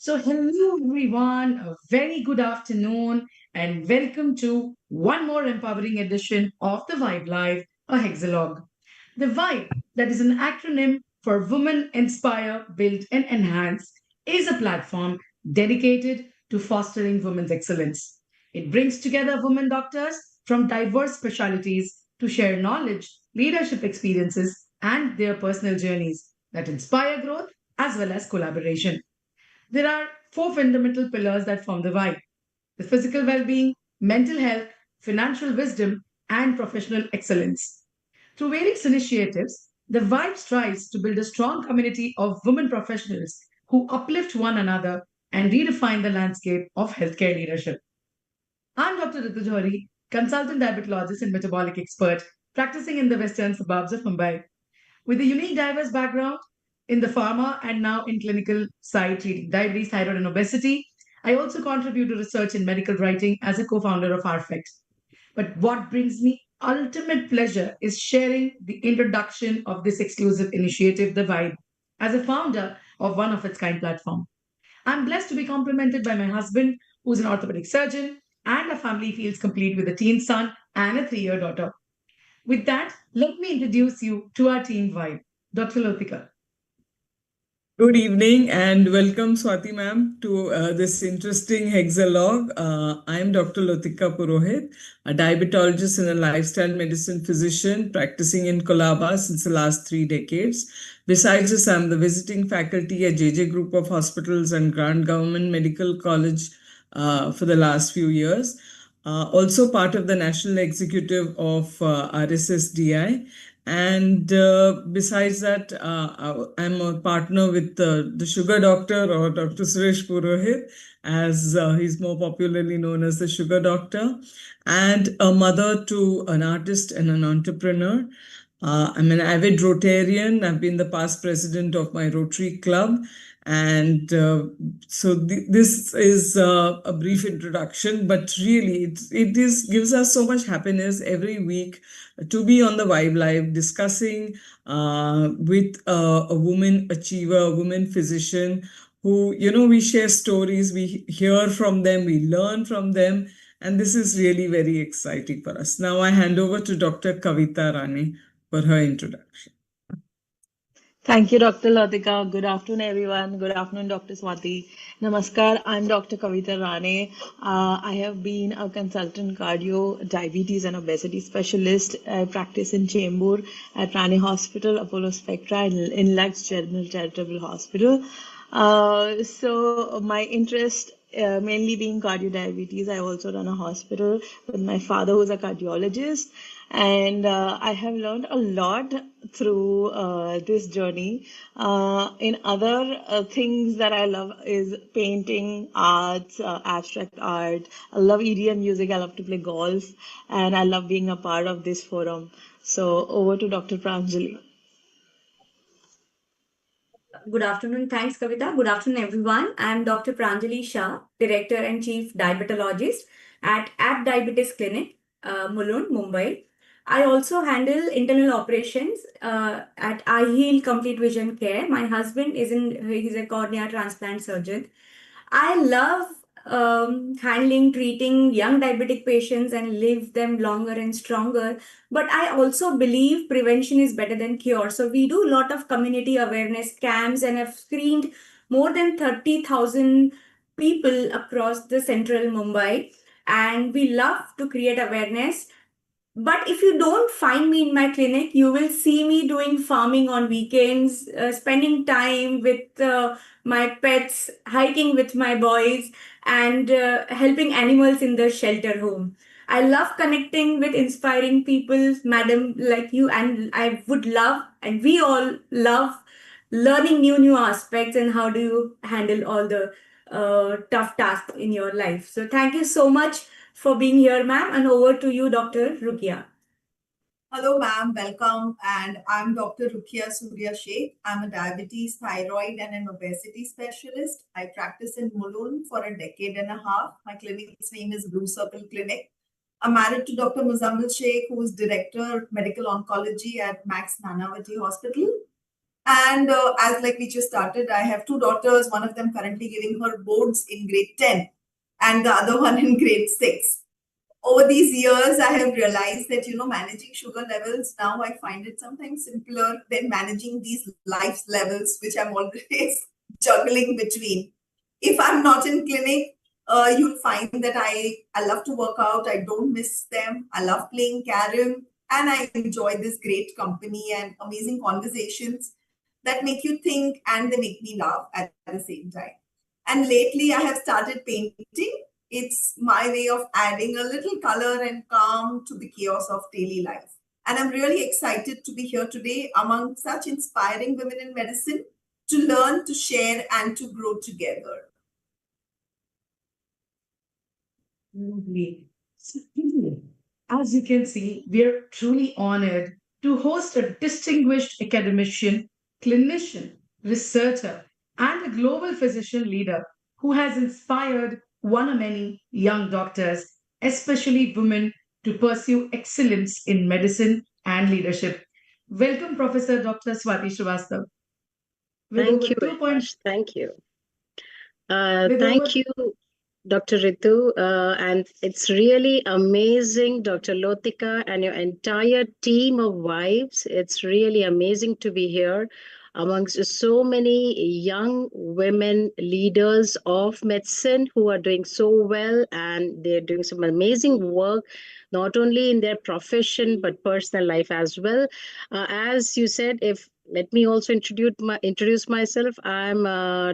So, hello everyone, a very good afternoon, and welcome to one more empowering edition of the Vibe Live, a Hexalog. The Vibe, that is an acronym for Women Inspire, Build, and Enhance, is a platform dedicated to fostering women's excellence. It brings together women doctors from diverse specialties to share knowledge, leadership experiences, and their personal journeys that inspire growth as well as collaboration. There are four fundamental pillars that form the vibe: the physical well being, mental health, financial wisdom, and professional excellence. Through various initiatives, the vibe strives to build a strong community of women professionals who uplift one another and redefine the landscape of healthcare leadership. I'm Dr. Ritu Johari, consultant diabetologist and metabolic expert practicing in the western suburbs of Mumbai. With a unique diverse background in the pharma and now in clinical side treating diabetes, thyroid, and obesity, I also contribute to research in medical writing as a co-founder of RFECT. But what brings me ultimate pleasure is sharing the introduction of this exclusive initiative, The Vibe, as a founder of one of its kind platform. I'm blessed to be complimented by my husband, who's an orthopedic surgeon, and a family feels complete with a teen son and a 3-year daughter. With that, let me introduce you to our team vibe. Dr. Lotika. Good evening and welcome, Swati ma'am, to this interesting hexalog. I'm Dr. Lotika Purohit, a diabetologist and a lifestyle medicine physician practicing in Colaba since the last 3 decades. Besides this, I'm the visiting faculty at JJ Group of Hospitals and Grant Government Medical College for the last few years. Also part of the National Executive of RSSDI. And besides that, I'm a partner with the Sugar Doctor, or Dr. Suresh Purohit, as he's more popularly known as the Sugar Doctor, and a mother to an artist and an entrepreneur. I'm an avid Rotarian. I've been the past president of my Rotary Club. And this is a brief introduction, but really gives us so much happiness every week to be on the Vibe Live discussing with a woman achiever, a woman physician who, we share stories, we hear from them, we learn from them. And this is really very exciting for us. Now I hand over to Dr. Kavita Rane for her introduction. Thank you, Dr. Latika. Good afternoon, everyone. Good afternoon, Dr. Swati. Namaskar. I'm Dr. Kavita Rane. I have been a consultant cardio, diabetes, and obesity specialist. I practice in Chembur at Rane Hospital, Apollo Spectra, in Lux General Charitable Hospital. So my interest mainly being cardio diabetes. I also run a hospital with my father, who's a cardiologist. And I have learned a lot through this journey. In other things that I love is painting, arts, abstract art. I love EDM music. I love to play golf, and I love being a part of this forum. So over to Dr. Pranjali. Good afternoon. Thanks, Kavita. Good afternoon, everyone. I'm Dr. Pranjali Shah, Director and Chief Diabetologist at Diabetes Clinic, Mulund, Mumbai. I also handle internal operations at iHeal Complete Vision Care. My husband he's a cornea transplant surgeon. I love handling, treating young diabetic patients and live them longer and stronger. But I also believe prevention is better than cure. So we do a lot of community awareness camps and have screened more than 30,000 people across the central Mumbai. And we love to create awareness. But if you don't find me in my clinic, you will see me doing farming on weekends, spending time with my pets, hiking with my boys, and helping animals in the shelter home. I love connecting with inspiring people, madam, like you, and I would love, and we all love learning new aspects and how do you handle all the tough tasks in your life. So thank you so much for being here, ma'am, and over to you, Dr. Rukia. Hello, ma'am. Welcome. And I'm Dr. Rukia Surya Sheikh. I'm a diabetes, thyroid, and an obesity specialist. I practice in Mulund for a decade and a half. My clinic's name is Blue Circle Clinic. I'm married to Dr. Muzammil Sheikh, who is Director of Medical Oncology at Max Nanavati Hospital. And as like we just started, I have two daughters, one of them currently giving her boards in grade 10 and the other one in grade 6. Over these years, I have realized that, managing sugar levels, now I find it sometimes simpler than managing these life levels, which I'm always juggling between. If I'm not in clinic, you'll find that I love to work out. I don't miss them. I love playing carom, and I enjoy this great company and amazing conversations that make you think and they make me laugh at the same time. And lately, I have started painting. It's my way of adding a little color and calm to the chaos of daily life. And I'm really excited to be here today among such inspiring women in medicine to learn, to share, and to grow together. Lovely. So, as you can see, we are truly honored to host a distinguished academician, clinician, researcher, and a global physician leader who has inspired one of many young doctors, especially women, to pursue excellence in medicine and leadership. Welcome, Professor Dr. Swati Srivastava. With Thank over you very 2 point, much. Thank you. with Thank over you, Dr. Ritu. And it's really amazing, Dr. Lotika, and your entire team of wives. It's really amazing to be here amongst so many young women leaders of medicine who are doing so well, and they're doing some amazing work, not only in their profession but personal life as well. As you said, if let me also introduce myself. I'm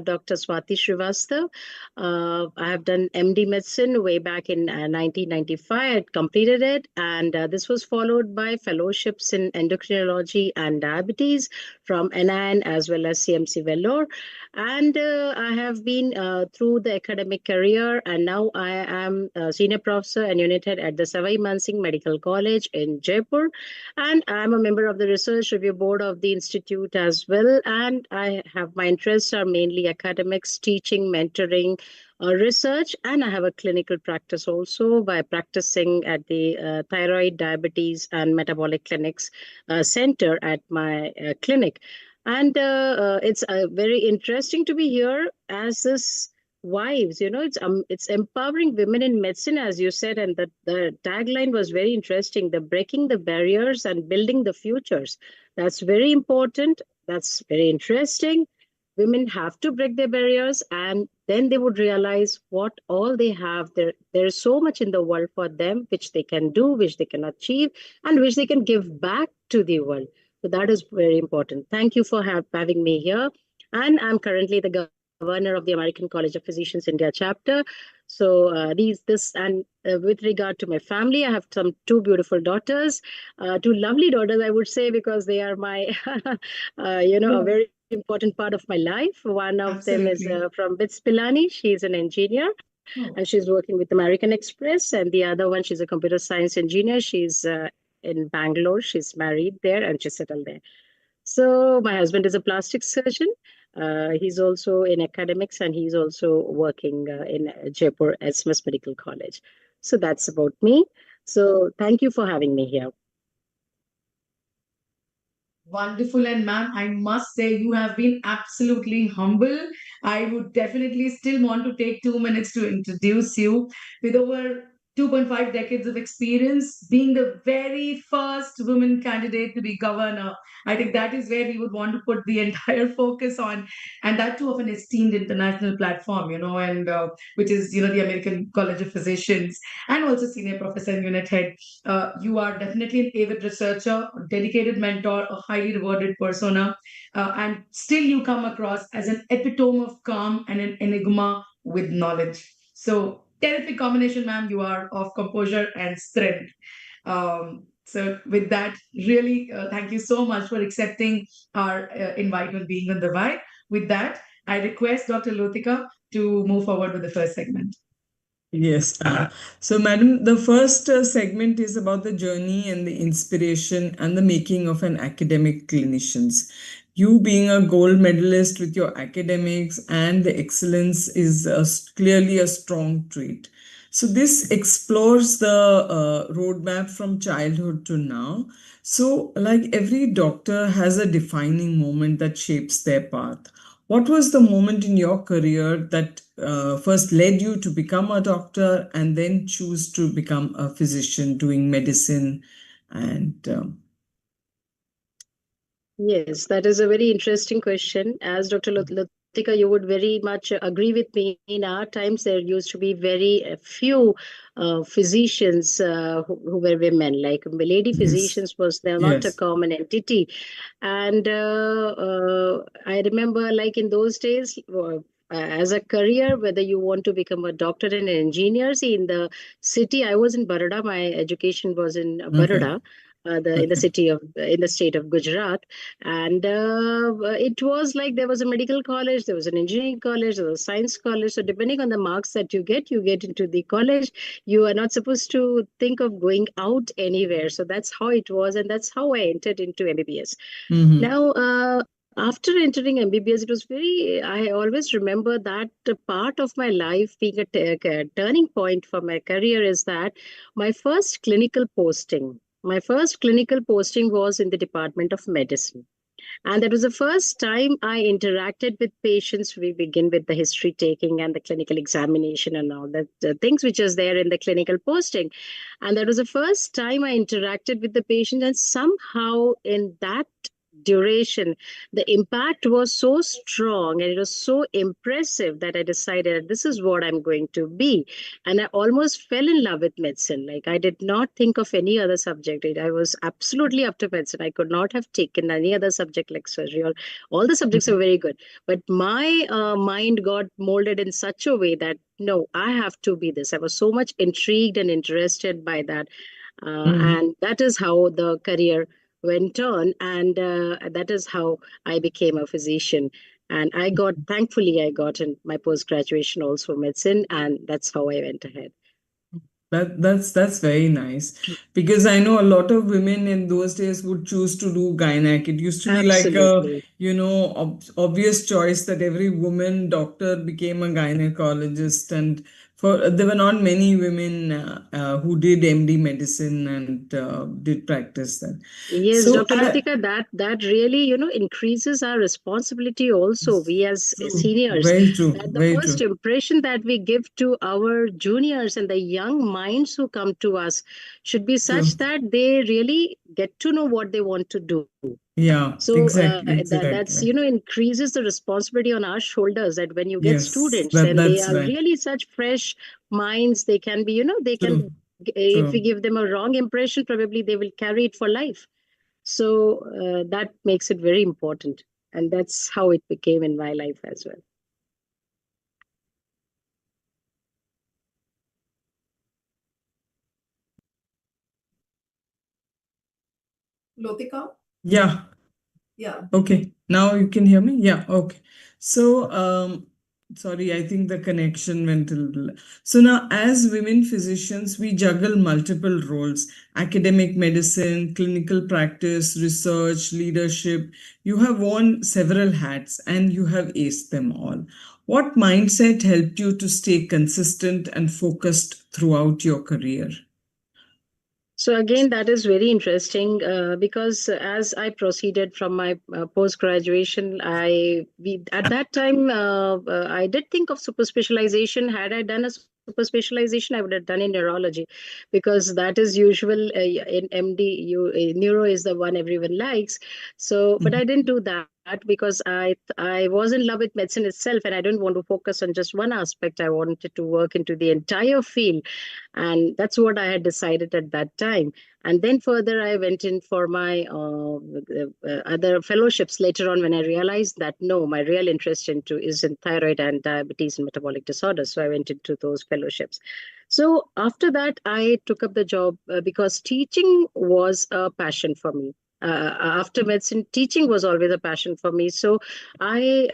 Dr. Swati Srivastava. I have done MD medicine way back in 1995. I completed it, and this was followed by fellowships in endocrinology and diabetes from NIN as well as CMC Vellore. And I have been through the academic career, and now I am a senior professor and unit head at the Savai Mansingh Medical College in Jaipur. And I'm a member of the Research Review Board of the Institute as well. And I have my interests are mainly academics, teaching, mentoring, research, and I have a clinical practice also by practicing at the Thyroid, Diabetes, and Metabolic Clinics Center at my clinic. And it's very interesting to be here as this wives, it's empowering women in medicine, as you said, and the tagline was very interesting, the breaking the barriers and building the futures. That's very important. That's very interesting. Women have to break their barriers, and then they would realize what all they have. There's so much in the world for them which they can do, which they can achieve, and which they can give back to the world. So that is very important. Thank you for having me here. And I'm currently the governor of the American College of Physicians India chapter. So with regard to my family, I have two beautiful daughters, two lovely daughters, I would say, because they are my, a very important part of my life. One of them is from BITS Pilani. She's an engineer. And she's working with American Express. And the other one, she's a computer science engineer. She's in Bangalore. She's married there and she's settled there. So my husband is a plastic surgeon. He's also in academics and he's also working in Jaipur SMS Medical College. So that's about me. So thank you for having me here. Wonderful. And ma'am, I must say you have been absolutely humble. I would definitely still want to take 2 minutes to introduce you. With over 2.5 decades of experience, being the very first woman candidate to be governor, I think that is where we would want to put the entire focus on, and that too of an esteemed international platform, and which is, the American College of Physicians, and also senior professor and unit head. You are definitely an avid researcher, a dedicated mentor, a highly rewarded persona, and still you come across as an epitome of calm and an enigma with knowledge. So, terrific combination, ma'am. You are of composure and strength. So, with that, really, thank you so much for accepting our invite and being on the Vibe. With that, I request Dr. Lotika to move forward with the first segment. Yes. So, madam, the first segment is about the journey and the inspiration and the making of an academic clinicians. You being a gold medalist with your academics and the excellence is clearly a strong trait. So this explores the roadmap from childhood to now. So, like every doctor has a defining moment that shapes their path. What was the moment in your career that first led you to become a doctor and then choose to become a physician doing medicine? And Yes, that is a very interesting question. As Dr. Latika, you would very much agree with me. In our times, there used to be very few physicians who were women. Like lady yes, physicians was they're not a yes, common entity. And I remember, like in those days, as a career, whether you want to become a doctor and an engineer, see, in the city, I was in Baroda. My education was in okay, Baroda, in the okay, city of in the state of Gujarat, and it was like there was a medical college, there was an engineering college, there was a science college. So depending on the marks that you get into the college. You are not supposed to think of going out anywhere. So that's how it was, and that's how I entered into MBBS. mm-hmm. Now, after entering MBBS, it was very, I always remember that part of my life being a turning point for my career is that my first clinical posting. My first clinical posting was in the Department of Medicine. And that was the first time I interacted with patients. We begin with the history taking and the clinical examination and all that things which is there in the clinical posting. And that was the first time I interacted with the patient. And somehow in that duration, the impact was so strong and it was so impressive that I decided this is what I'm going to be. And I almost fell in love with medicine. Like I did not think of any other subject. I was absolutely up to medicine. I could not have taken any other subject like surgery. Or all the subjects are very good, but my mind got molded in such a way that no, I have to be this. I was so much intrigued and interested by that, Mm-hmm. and that is how the career went on, and that is how I became a physician. And thankfully, I got in my post graduation also medicine, and that's how I went ahead. That's very nice because I know a lot of women in those days would choose to do gynec. It used to be like a, Absolutely. obvious choice that every woman doctor became a gynecologist, and there were not many women who did MD medicine and did practice that. Yes, So Dr. Latika, that really, increases our responsibility also, we as true, seniors, very true, that the very first true, impression that we give to our juniors and the young minds who come to us should be true. such that they really get to know what they want to do. Yeah, So exactly, that's exactly. increases the responsibility on our shoulders, that when you get Yes, students, then they that's are right. really such fresh minds. They can be, they True, can, if we true. give them a wrong impression, probably they will carry it for life. So that makes it very important. And that's how it became in my life as well. Lotika? Yeah. Yeah. Okay, now you can hear me? Yeah, okay. So, sorry, I think the connection went a little. So now, as women physicians, we juggle multiple roles: academic medicine, clinical practice, research, leadership. You have worn several hats and you have aced them all. What mindset helped you to stay consistent and focused throughout your career? So again, that is very interesting because as I proceeded from my post graduation, at that time I did think of super specialization. Had I done a super specialization, I would have done in neurology, because that is usual in MD. Neuro is the one everyone likes. So, but I didn't do that because I was in love with medicine itself, and I didn't want to focus on just one aspect. I wanted to work into the entire field, and that's what I had decided at that time. And then further I went in for my other fellowships later on, when I realized that no, my real interest is in thyroid and diabetes and metabolic disorders. So I went into those fellowships. So after that I took up the job because teaching was a passion for me. After medicine, teaching was always a passion for me. So I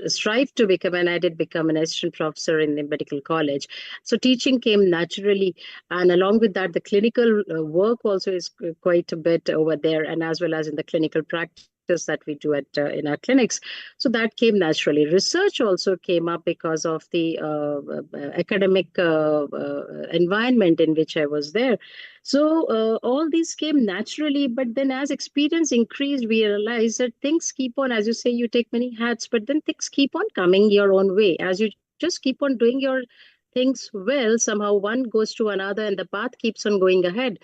strive to become, and I did become, an assistant professor in the medical college. So teaching came naturally, and along with that, the clinical work also is quite a bit over there, and as well as in the clinical practice. practice that we do at in our clinics. So that came naturally. Research also came up because of the academic environment in which I was there. So all these came naturally, but then as experience increased, we realized that things keep on, as you say, you take many hats, but then things keep on coming your own way. As you just keep on doing your things well, somehow one goes to another and the path keeps on going ahead.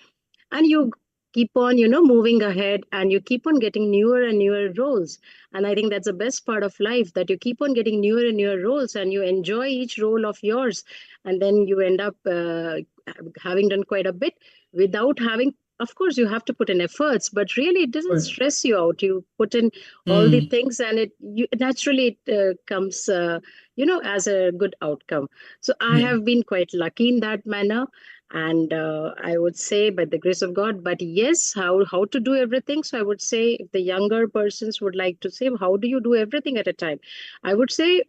And you keep on, moving ahead, and you keep on getting newer and newer roles. And I think that's the best part of life, that you keep on getting newer and newer roles and you enjoy each role of yours. And then you end up having done quite a bit without having, of course, you have to put in efforts, but really it doesn't Right. stress you out. You put in all the Mm. things and naturally it comes, as a good outcome. So I Yeah. have been quite lucky in that manner. And I would say by the grace of God, but yes, how to do everything. So I would say if the younger persons would like to say, how do you do everything at a time? I would say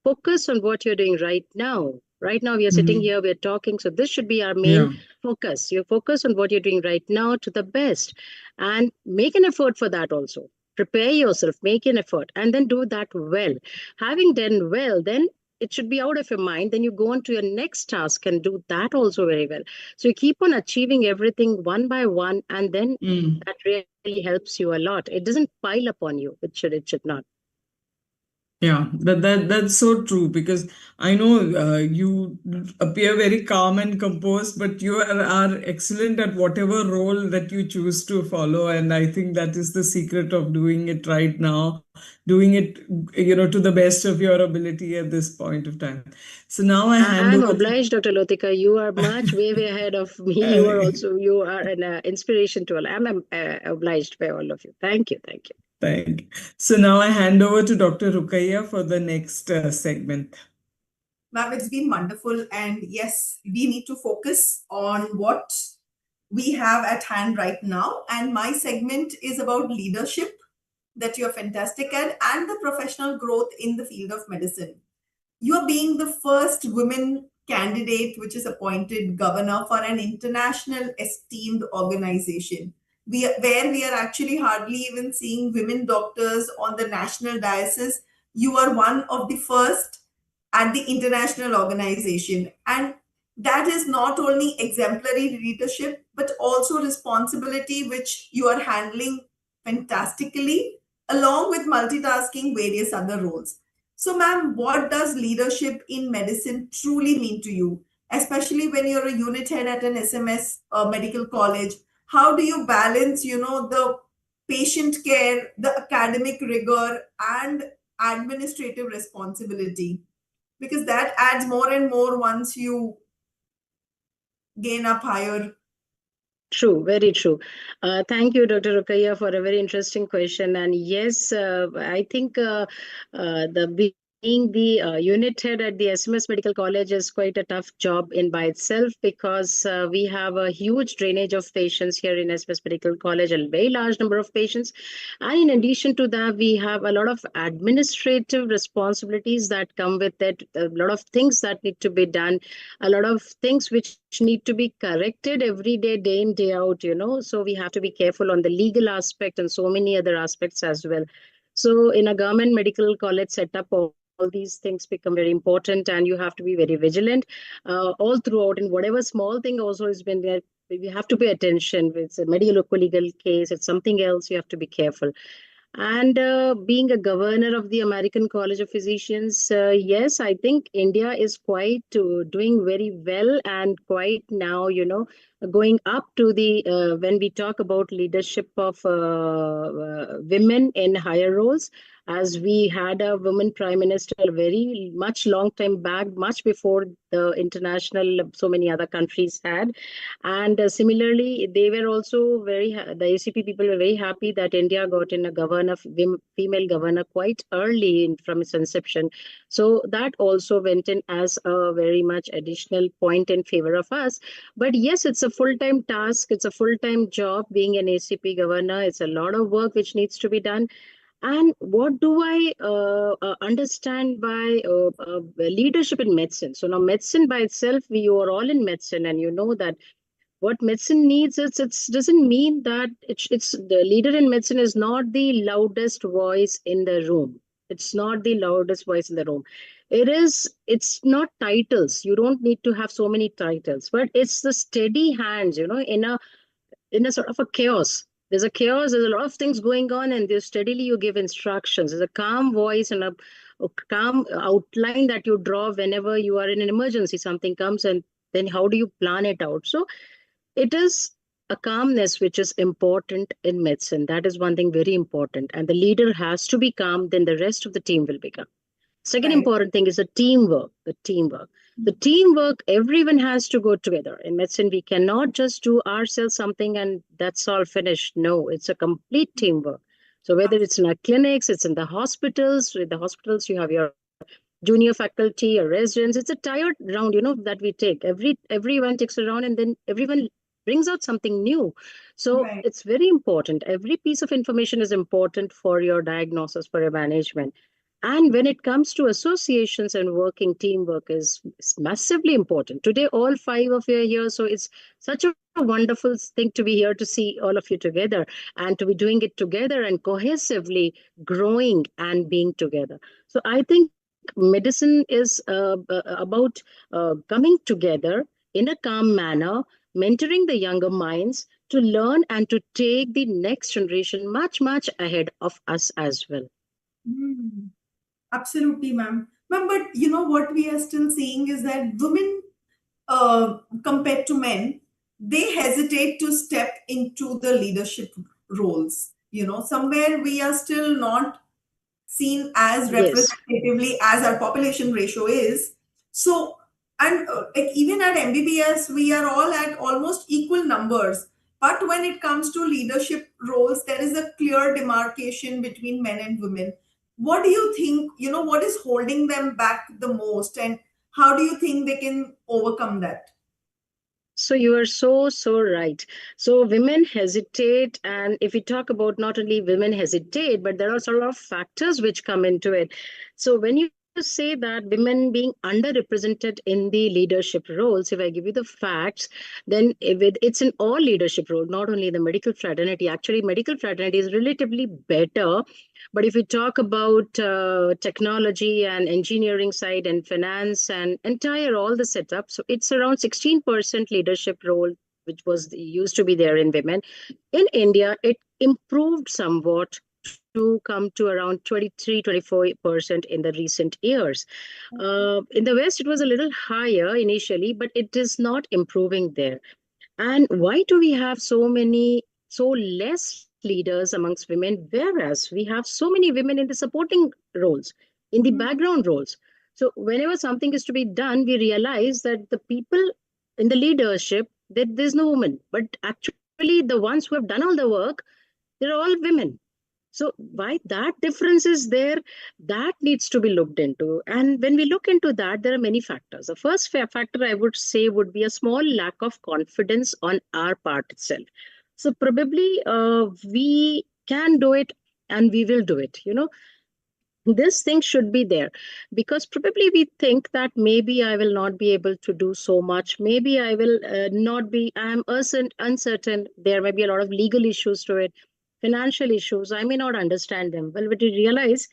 focus on what you're doing right now. Right now, we are sitting Mm. here, we're talking. So this should be our main Yeah. focus. You focus on what you're doing right now to the best and make an effort for that also. Prepare yourself, make an effort, and then do that well. Having done well, then it should be out of your mind. Then you go on to your next task and do that also very well. So you keep on achieving everything one by one, and then Mm. that really helps you a lot. It doesn't pile up on you. It should not. Yeah, that's so true, because I know you appear very calm and composed, but you are excellent at whatever role that you choose to follow, and I think that is the secret of doing it right now, doing it, to the best of your ability at this point of time. So now I hand I'm over to. obliged, Dr. Lotika. You are much way ahead of me. You are an inspiration to all. I'm obliged by all of you. Thank you. Thank you. Thank you. So now I hand over to Dr. Rukaiya for the next segment. Ma'am, it's been wonderful. And yes, we need to focus on what we have at hand right now. And my segment is about leadership, that you're fantastic at, and the professional growth in the field of medicine. You're being the first women candidate which is appointed governor for an international esteemed organization. Where we are actually hardly even seeing women doctors on the national diocese. You are one of the first at the international organization. And that is not only exemplary leadership, but also responsibility, which you are handling fantastically, along with multitasking various other roles. So, ma'am, what does leadership in medicine truly mean to you? Especially when you're a unit head at an SMS medical college, how do you balance, the patient care, the academic rigor, and administrative responsibility? Because that adds more and more once you gain up higher. True, very true. Thank you, Dr. Rukaiya, for a very interesting question. And yes, I think the being the unit head at the SMS Medical College is quite a tough job in by itself, because we have a huge drainage of patients here in SMS Medical College, a very large number of patients. And in addition to that, we have a lot of administrative responsibilities that come with it, a lot of things that need to be done, a lot of things which need to be corrected every day in, day out, So we have to be careful on the legal aspect and so many other aspects as well. So in a government medical college setup, all these things become very important, and you have to be very vigilant all throughout. And whatever small thing also has been there, we have to pay attention. If it's a medical legal case, it's something else, you have to be careful. And being a governor of the American College of Physicians, yes, I think India is quite doing very well, and quite now, going up to the, when we talk about leadership of women in higher roles, as we had a woman prime minister very much long time back, much before the international, so many other countries had. And similarly, they were also the ACP people were very happy that India got in a female governor quite early from its inception. So that also went in as a very much additional point in favor of us. But yes, it's a full-time task. It's a full-time job being an ACP governor. It's a lot of work which needs to be done. And what do I understand by leadership in medicine? So now medicine by itself, you are all in medicine, and you know that What medicine needs is it doesn't mean that it's the leader in medicine is not the loudest voice in the room. It's not the loudest voice in the room. It's not titles. You don't need to have so many titles, but it's the steady hands, in a sort of a chaos. There's a chaos, there's a lot of things going on, and there's steadily you give instructions. There's a calm voice and a calm outline that you draw whenever you are in an emergency. Something comes, and then how do you plan it out? So it is a calmness which is important in medicine. That is one thing very important. And the leader has to be calm, then the rest of the team will be calm. Second Right. important thing is the teamwork. The teamwork, everyone has to go together. In medicine, we cannot just do ourselves something and that's all finished. No, it's a complete teamwork. So whether it's in our clinics, it's in the hospitals. With the hospitals, you have your junior faculty or residents. It's a tired round, that we take. Everyone takes a round and then everyone brings out something new. So Right. it's very important. Every piece of information is important for your diagnosis, for your management. And when it comes to associations and working, teamwork is massively important. Today, all 5 of you are here. So it's such a wonderful thing to be here to see all of you together and to be doing it together and cohesively growing and being together. So I think medicine is about coming together in a calm manner, mentoring the younger minds to learn and to take the next generation much, much ahead of us as well. Hmm. Absolutely, ma'am. Ma'am, but what we are still seeing is that women, compared to men, they hesitate to step into the leadership roles. Somewhere we are still not seen as Yes. representatively as our population ratio is. So, and like even at MBBS, we are all at almost equal numbers. But when it comes to leadership roles, there is a clear demarcation between men and women. What do you think, what is holding them back the most? And how do you think they can overcome that? So you are so right. So women hesitate, and if we talk about not only women hesitate, but there are also a lot of factors which come into it. So when you say that women being underrepresented in the leadership roles, if I give you the facts, then it's in all leadership roles, not only the medical fraternity. Actually, medical fraternity is relatively better. But if we talk about technology and engineering side and finance and entire all the setup, so it's around 16% leadership role, which was used to be there in women. In India, it improved somewhat to come to around 23-24% in the recent years. In the West, it was a little higher initially, but it is not improving there. And why do we have so less leaders amongst women, whereas we have so many women in the supporting roles, in the background roles? So whenever something is to be done, we realize that the people in the leadership, that there's no woman, but actually the ones who have done all the work, they're all women. So why that difference is there, that needs to be looked into. And when we look into that, there are many factors. The first factor I would say would be a small lack of confidence on our part itself. So probably we can do it and we will do it. This thing should be there because probably we think that maybe I will not be able to do so much. Maybe I will not be, I'm uncertain. There may be a lot of legal issues to it, financial issues. I may not understand them. Well, but we realize,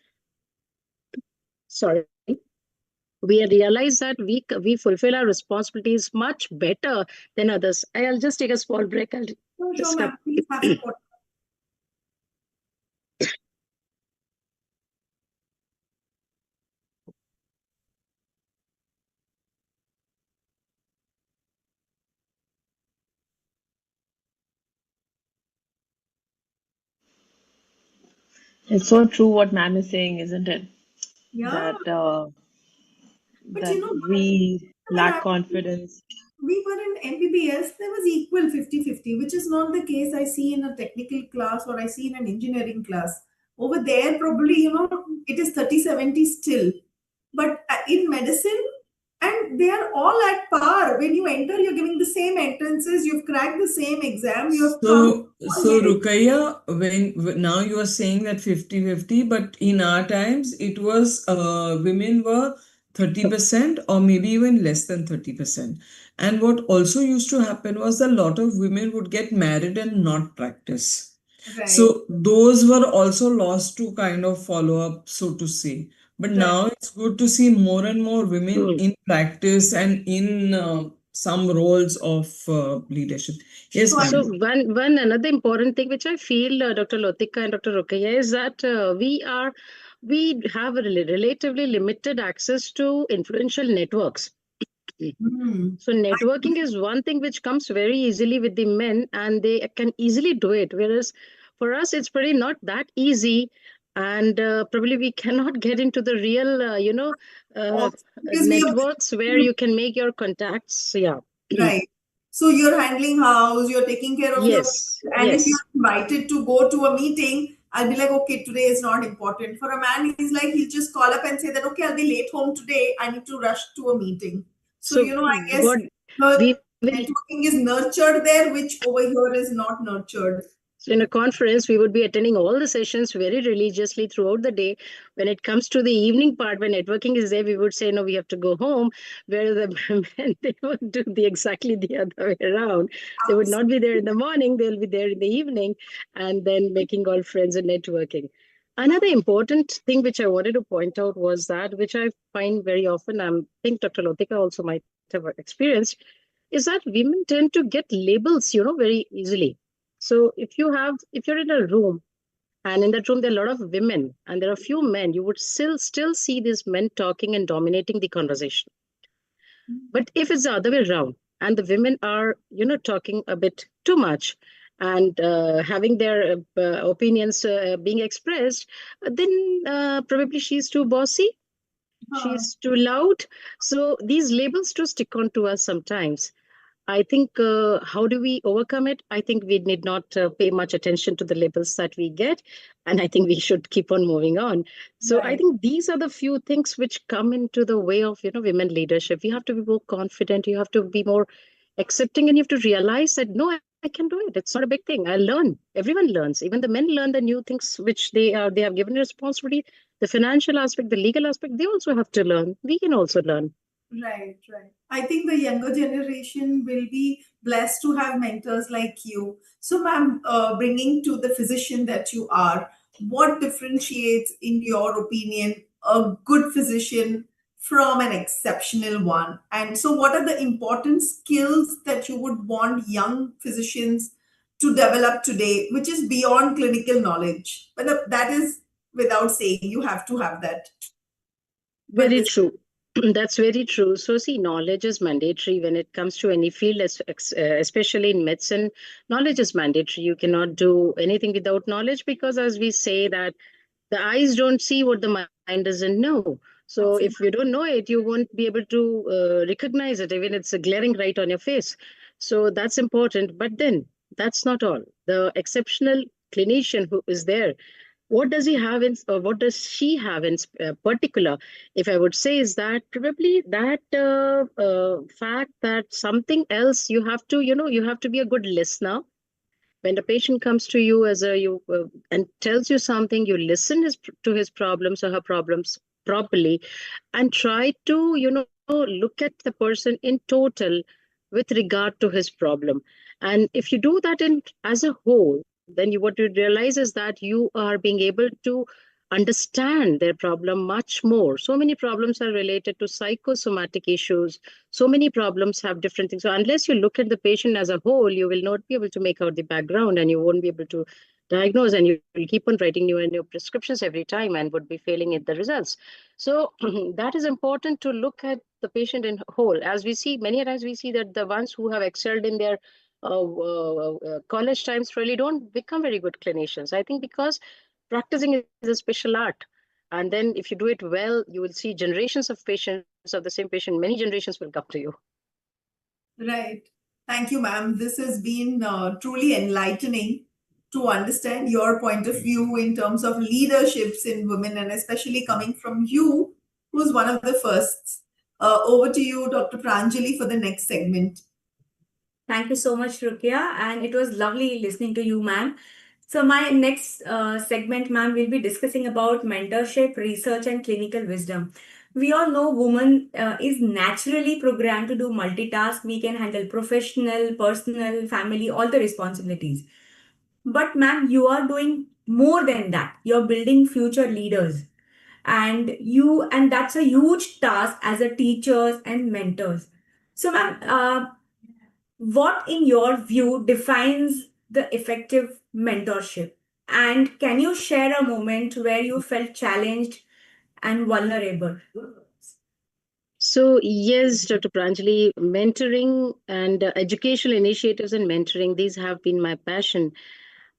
we realize that we fulfill our responsibilities much better than others. I'll just take a small break. I'll Sure, just ma'am. Please have support. It's so true what ma'am is saying, isn't it? Yeah. That But that we lack confidence. We were in MBBS, there was equal 50-50, which is not the case I see in a technical class or I see in an engineering class. Over there, probably, it is 30-70 still. But in medicine, and they are all at par. When you enter, you're giving the same entrances, you've cracked the same exam, you've come. So Rukaiya, when now you are saying that 50-50, but in our times it was women were 30% or maybe even less than 30%. And what also used to happen was a lot of women would get married and not practice. Right. So those were also lost to kind of follow up, so to say. But Right. now it's good to see more and more women Mm. in practice and in some roles of leadership. Yes, So I So ma'am. one another important thing which I feel, Dr. Lotika and Dr. Rukaya, is that we have a relatively limited access to influential networks. Hmm. So networking is one thing which comes very easily with the men, and they can easily do it. Whereas for us, it's pretty not that easy, and probably we cannot get into the real, Because we are networks where you can make your contacts. Yeah. right. So you're handling house, you're taking care of your, Yes. and if you're Yes. invited to go to a meeting, I'll be like, okay, today is not important. For a man, he's like, he'll just call up and say that, okay, I'll be late home today. I need to rush to a meeting. So, So I guess what her we will networking is nurtured there, which over here is not nurtured. So in a conference, we would be attending all the sessions very religiously throughout the day. When it comes to the evening part, when networking is there, we would say, no, we have to go home. Where the men, they would do exactly the other way around. They would not be there in the morning, they'll be there in the evening, and then making all friends and networking. Another important thing which I wanted to point out was that, which I find very often, I think Dr. Lotika also might have experienced, is that women tend to get labels, very easily. So if you're in a room and in that room there are a lot of women and there are a few men, you would still see these men talking and dominating the conversation. But if it's the other way around and the women are, talking a bit too much and having their opinions being expressed, then probably she's too bossy, she's too loud. So these labels do stick on to us sometimes. I think how do we overcome it? I think we need not pay much attention to the labels that we get, and I think we should keep on moving on. So I Right. think these are the few things which come into the way of women leadership. You have to be more confident. You have to be more accepting, and you have to realize that no, I can do it. It's not a big thing. I learn. Everyone learns. Even the men learn the new things which they have given responsibility. The financial aspect, the legal aspect, they also have to learn. We can also learn. Right, right. I think the younger generation will be blessed to have mentors like you. So, ma'am, bringing to the physician that you are, what differentiates, in your opinion, a good physician from an exceptional one? And so, what are the important skills that you would want young physicians to develop today, which is beyond clinical knowledge? But that is without saying, you have to have that. But Very this, true. That's very true. So, see, knowledge is mandatory when it comes to any field, especially in medicine. Knowledge is mandatory. You cannot do anything without knowledge because, as we say, that the eyes don't see what the mind doesn't know. So, if you don't know it, you won't be able to recognize it, even it's glaring right on your face. So, that's important. But then, that's not all. The exceptional clinician who is there, what does he have in, or what does she have in particular, if I would say, is that probably that fact that something else you have to, you have to be a good listener. When the patient comes to you as a you and tells you something, you listen to his problems or her problems properly, and try to, look at the person in total with regard to his problem. And if you do that in as a whole, then what you realize is that you are being able to understand their problem much more. So many problems are related to psychosomatic issues. So many problems have different things. So unless you look at the patient as a whole, you will not be able to make out the background, and you won't be able to diagnose, and you will keep on writing new and new prescriptions every time and would be failing at the results. So that is important to look at the patient in whole. As we see, many times we see that the ones who have excelled in their college times really don't become very good clinicians. I think because practicing is a special art. And then if you do it well, you will see generations of patients of the same patient, many generations will come to you. right. Thank you, ma'am. This has been truly enlightening to understand your point of view in terms of leaderships in women, and especially coming from you, who's one of the first. Over to you, Dr. Pranjali, for the next segment. Thank you so much, Rukia, and it was lovely listening to you, ma'am. So my next segment, ma'am, we'll be discussing about mentorship, research, and clinical wisdom. we all know woman is naturally programmed to do multitask. We can handle professional, personal, family, all the responsibilities. But ma'am, you are doing more than that. You're building future leaders. And that's a huge task as a teachers and mentors. So ma'am, what in your view defines the effective mentorship? And can you share a moment where you felt challenged and vulnerable? So, yes, Dr. Pranjali, mentoring and educational initiatives and mentoring, these have been my passion.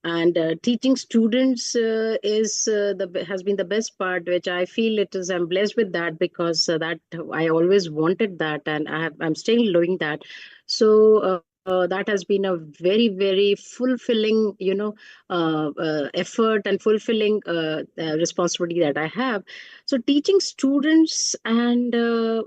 And teaching students has been the best part, which I feel it is. I'm blessed with that because that I always wanted that, and I'm still doing that. So that has been a very, very fulfilling, effort and fulfilling responsibility that I have. So teaching students, and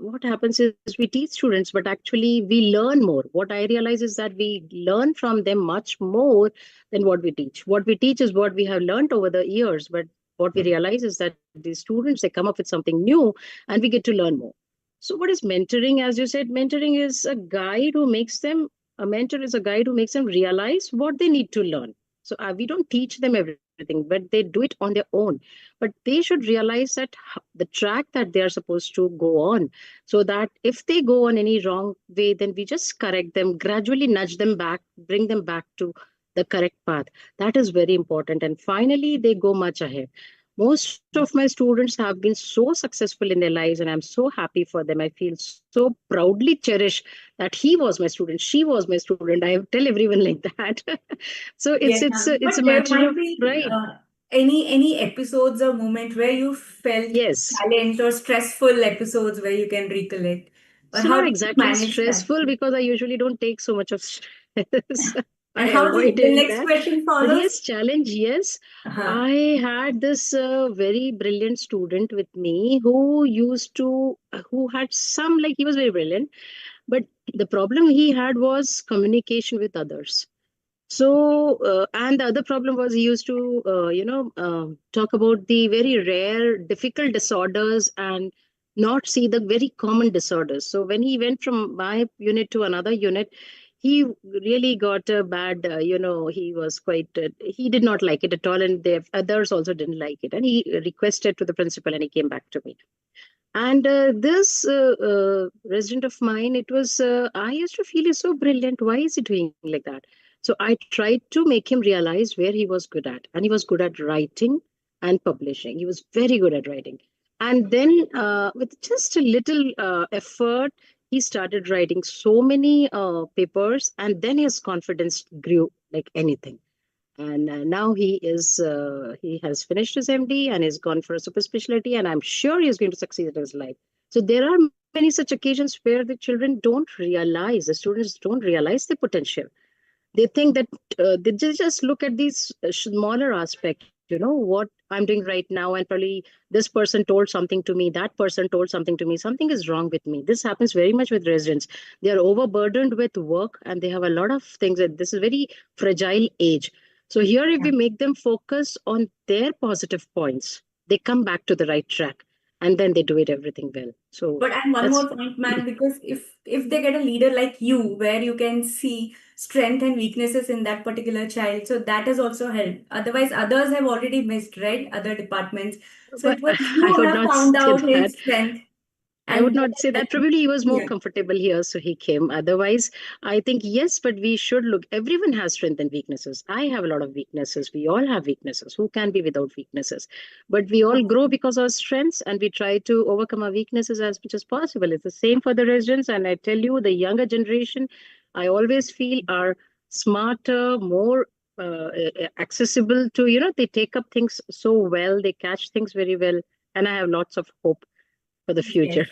what happens is we teach students, but actually we learn more. What I realize is that we learn from them much more than what we teach. What we teach is what we have learned over the years, but what we realize is that these students, they come up with something new and we get to learn more. So what is mentoring? As you said, mentoring is a guide who makes them, a mentor is a guide who makes them realize what they need to learn. So we don't teach them everything, but they do it on their own. But they should realize that the track that they are supposed to go on, so that if they go on any wrong way, then we just correct them, gradually nudge them back, bring them back to the correct path. That is very important. And finally, they go much ahead. Most of my students have been so successful in their lives, and I'm so happy for them. I feel so proudly cherished that he was my student, she was my student. I tell everyone like that. So Yes, it's but a there matter might of be pride. any episodes or moment where you felt Yes. challenged or stressful episodes where you can recollect, or So how not did you exactly manage that? stressful because I usually don't take so much of stress. I And how avoid did the doing next that. question But follows? yes, challenge, yes. Uh-huh. I had this very brilliant student with me who who had some, like he was very brilliant, but the problem he had was communication with others. So, and the other problem was he used to, talk about the very rare, difficult disorders and not see the very common disorders. So, when he went from my unit to another unit, he really got a bad, he was quite, he did not like it at all. And the others also didn't like it. And he requested to the principal and he came back to me. And this resident of mine, I used to feel he's so brilliant. Why is he doing like that? So I tried to make him realize where he was good at. And he was good at writing and publishing. He was very good at writing. And then with just a little effort, he started writing so many papers. And then his confidence grew like anything. And now he has finished his MD and is gone for a super specialty, and I'm sure he is going to succeed in his life. So there are many such occasions where the children don't realize, the students don't realize the potential. They think that they just look at these smaller aspect, what I'm doing right now, and probably this person told something to me, that person told something to me, something is wrong with me. This happens very much with residents. They are overburdened with work and they have a lot of things, and this is a very fragile age. So here, if we make them focus on their positive points, they come back to the right track, and then they do it everything well. So But and one that's more point, man, because if they get a leader like you, where you can see strength and weaknesses in that particular child, so that has also helped. Otherwise, others have already missed, right? Other departments. So but it was I you who would have not found say out that. his strength, I would and not say that. Probably he was more yeah. comfortable here, so he came. Otherwise, I think yes, but we should look. Everyone has strengths and weaknesses. I have a lot of weaknesses. We all have weaknesses. Who can be without weaknesses? But we all grow because of our strengths, and we try to overcome our weaknesses as much as possible. It's the same for the residents, and I tell you, the younger generation, I always feel are smarter, more accessible to. They take up things so well. They catch things very well, and I have lots of hope for the Yes. future.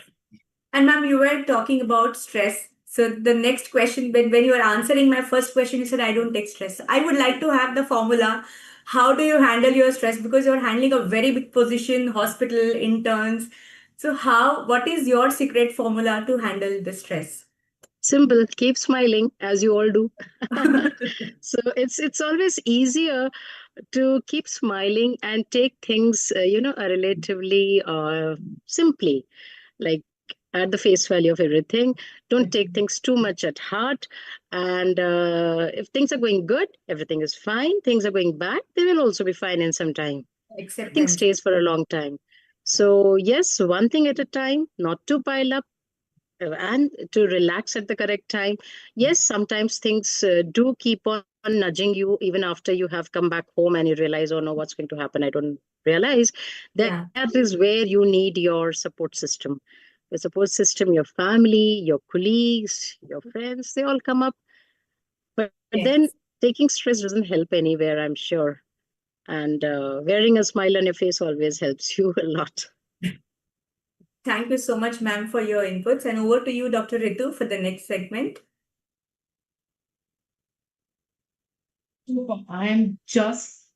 And ma'am, you were talking about stress. So the next question, when you were answering my first question, you said, I don't take stress. I would like to have the formula. How do you handle your stress? Because you're handling a very big position, hospital, interns. So what is your secret formula to handle the stress? Simple, keep smiling as you all do. So it's always easier to keep smiling and take things relatively simply. like at the face value of everything. Don't take things too much at heart. And if things are going good, everything is fine. Things are going bad, they will also be fine in some time. Nothing Acceptance. stays for a long time. So, yes, one thing at a time, not to pile up and to relax at the correct time. Yes, sometimes things do keep on nudging you even after you have come back home and you realize, oh no, what's going to happen? I don't realize. Yeah. That is where you need your support system. The support system, your family, your colleagues, your friends, they all come up. But then Yes. taking stress doesn't help anywhere, I'm sure. And wearing a smile on your face always helps you a lot. Thank you so much, ma'am, for your inputs. And over to you, Dr. Ritu, for the next segment. I'm just,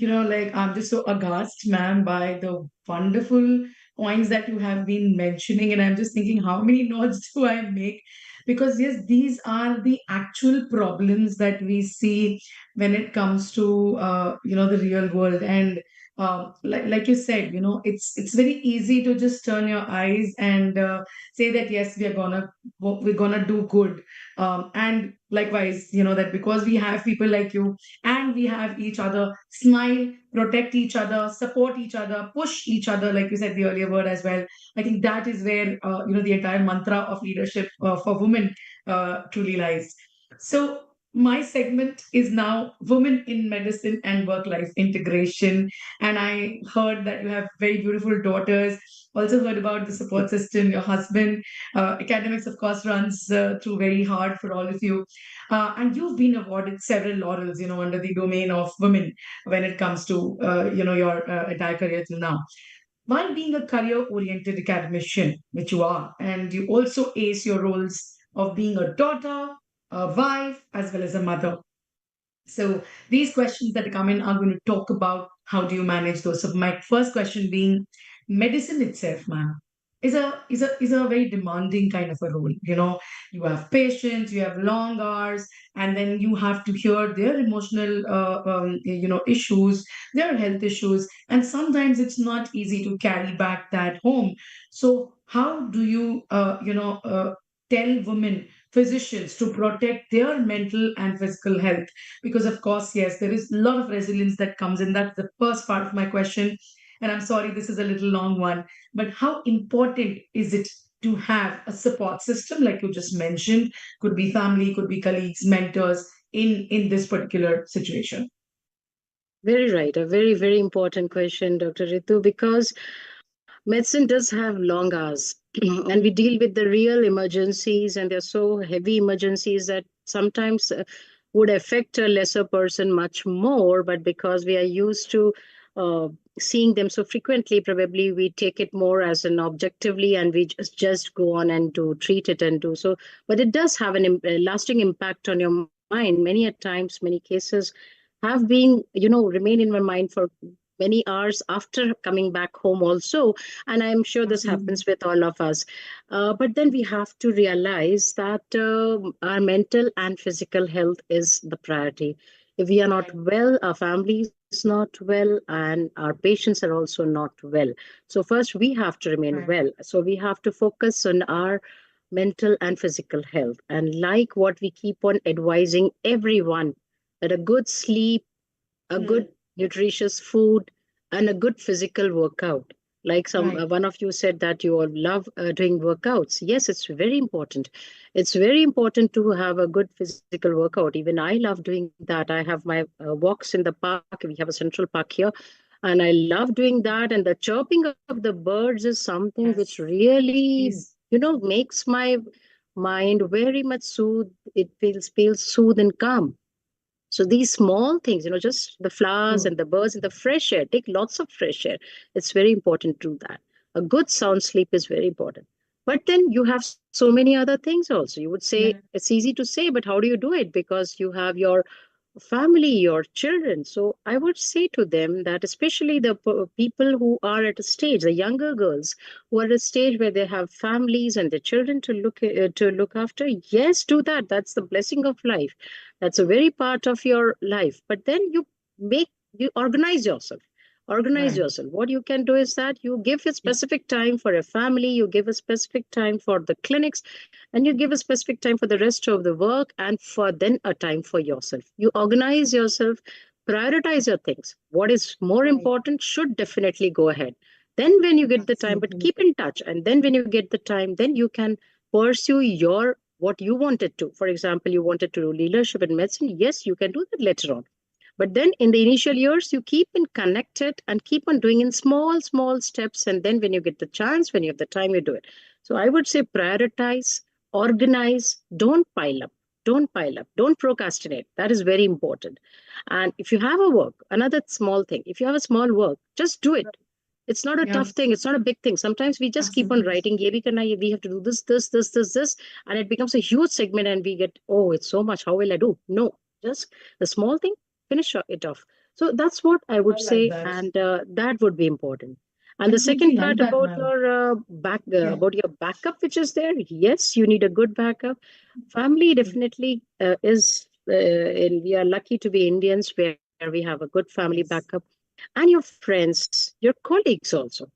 I'm just so aghast, ma'am, by the wonderful points that you have been mentioning. And I'm just thinking, how many notes do I make? Because, yes, these are the actual problems that we see when it comes to, the real world. And like you said, it's very easy to just turn your eyes and say that, yes, we're gonna do good. And likewise, that because we have people like you and we have each other, smile, protect each other, support each other, push each other, like you said the earlier word as well. I think that is where the entire mantra of leadership for women truly lies. So my segment is now women in medicine and work life integration. And I heard that you have very beautiful daughters, also heard about the support system, your husband. Academics, of course, runs through very hard for all of you. And you've been awarded several laurels, under the domain of women when it comes to, your entire career till now. While being a career-oriented academician, which you are, and you also ace your roles of being a daughter, a wife, as well as a mother. So these questions that come in are going to talk about how do you manage those. So my first question being, medicine itself, ma'am, is a very demanding kind of a role. You have patients, you have long hours, and then you have to hear their emotional, issues, their health issues, and sometimes it's not easy to carry back that home. So how do you, tell women physicians to protect their mental and physical health? Because of course, yes, there is a lot of resilience that comes in. That's the first part of my question, and I'm sorry this is a little long one, but how important is it to have a support system like you just mentioned? Could be family, could be colleagues, mentors in this particular situation. Very right. A very, very important question, Dr. Ritu, because medicine does have long hours and we deal with the real emergencies, and they're so heavy emergencies that sometimes would affect a lesser person much more. But because we are used to uh, seeing them so frequently, probably we take it more as an objectively and we just go on and do treat it and do so. But it does have a lasting impact on your mind. Many at times, many cases have been, remain in my mind for many hours after coming back home also. And I'm sure this Absolutely. happens with all of us. But then we have to realize that our mental and physical health is the priority. If we are not well, our family is not well, and our patients are also not well. So first we have to remain Right. well. So we have to focus on our mental and physical health. And like what we keep on advising everyone, that a good sleep, a good nutritious food, and a good physical workout. Like Right. one of you said that you all love doing workouts. Yes, it's very important. It's very important to have a good physical workout. Even I love doing that. I have my walks in the park. We have a central park here, and I love doing that. And the chirping of the birds is something which Yes. really, Please. makes my mind very much soothe. It feels soothe and calm. So these small things, just the flowers True. and the birds and the fresh air, take lots of fresh air. It's very important to do that. A good sound sleep is very important. But then you have so many other things also. You would say Yeah. it's easy to say, but how do you do it? Because you have your family, your children. So I would say to them that especially the people who are at a stage, the younger girls who are at a stage where they have families and their children to look after, yes, do that. That's the blessing of life. That's a very part of your life. But then you organize yourself. Organize Right. yourself. What you can do is that you give a specific time for a family, you give a specific time for the clinics, and you give a specific time for the rest of the work, and for then a time for yourself. You organize yourself, prioritize your things. What is more Right. important should definitely go ahead. Then, when you get the time, but Absolutely. keep in touch. And then, when you get the time, then you can pursue your what you wanted to. For example, you wanted to do leadership in medicine. Yes, you can do that later on. But then in the initial years, you keep in connected and keep on doing in small, small steps. And then when you get the chance, when you have the time, you do it. So I would say prioritize, organize, don't pile up. Don't pile up. Don't procrastinate. That is very important. And if you have a work, another small thing, if you have a small work, just do it. It's not a Yeah, tough thing. It's not a big thing. Sometimes we just keep on absolutely. writing, "Ye bhi karna hai, we have to do this, and it becomes a huge segment, and we get, oh, it's so much. How will I do? No, just the small thing, finish it off. So that's what I would I like say, that. and that would be important. And I the totally second like part that, about ma'am. your Yeah. about your backup, which is there, yes, you need a good backup. Family definitely is, and we are lucky to be Indians where we have a good family Yes. backup, and your friends, your colleagues also.